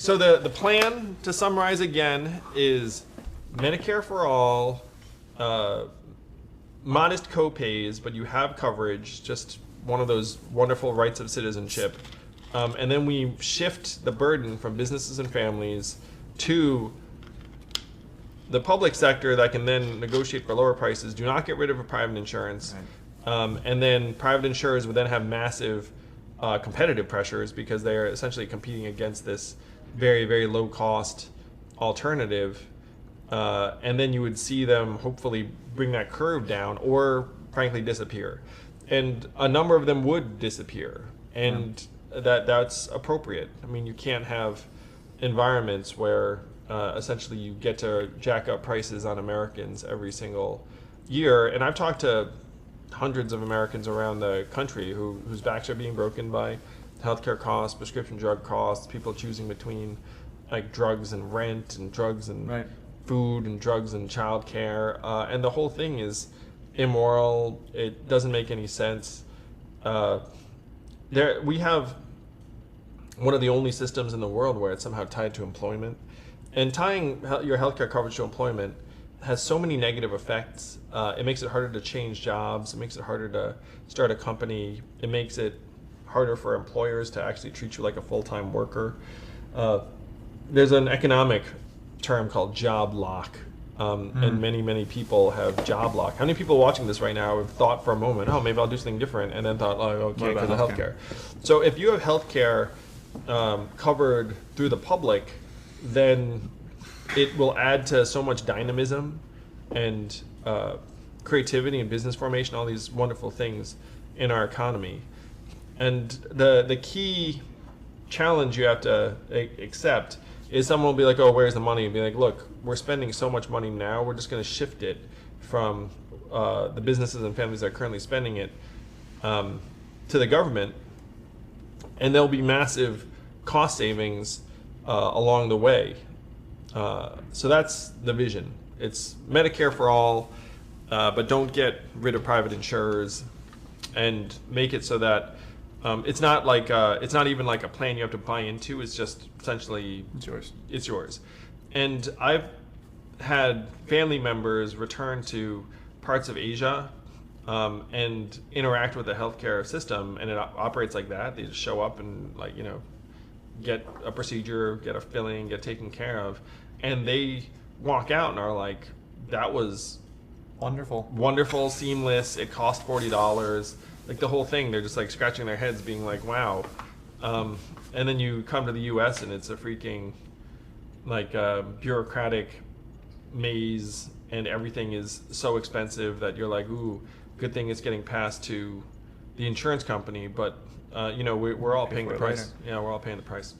So the plan, to summarize again, is Medicare for all, modest co-pays, but you have coverage, just one of those wonderful rights of citizenship. And then we shift the burden from businesses and families to the public sector that can then negotiate for lower prices. Do not get rid of a private insurance. Right. And then private insurers would then have massive competitive pressures because they are essentially competing against this very, very low cost alternative. And then you would see them hopefully bring that curve down or frankly disappear. And a number of them would disappear. And that's appropriate. I mean, you can't have environments where essentially you get to jack up prices on Americans every single year. And I've talked to hundreds of Americans around the country whose backs are being broken by healthcare costs, prescription drug costs, people choosing between like drugs and rent and drugs and food and drugs and childcare. And the whole thing is immoral. It doesn't make any sense. We have one of the only systems in the world where it's somehow tied to employment. And tying your healthcare coverage to employment has so many negative effects. It makes it harder to change jobs. It makes it harder to start a company. It makes it harder for employers to actually treat you like a full-time worker. There's an economic term called job lock. And many, many people have job lock. How many people watching this right now have thought for a moment, oh, maybe I'll do something different, and then thought, oh, okay, because of healthcare. So if you have healthcare covered through the public, then it will add to so much dynamism and creativity and business formation, all these wonderful things in our economy. And the key challenge you have to accept is someone will be like, oh, where's the money? And be like, look, we're spending so much money now, we're just going to shift it from the businesses and families that are currently spending it to the government. And there'll be massive cost savings along the way. So that's the vision. It's Medicare for all, but don't get rid of private insurers, and make it so that it's not like it's not even like a plan you have to buy into. It's just essentially it's yours. And I've had family members return to parts of Asia and interact with the healthcare system, and it operates like that. They just show up and get a procedure, get a filling, get taken care of, and they walk out and are like, that was wonderful, seamless, it cost $40, like the whole thing. They're just like scratching their heads being like, wow. And then you come to the US and it's a freaking like bureaucratic maze, and everything is so expensive that you're like, ooh, good thing it's getting passed to the insurance company, but we're all paying the price. Yeah, we're all paying the price.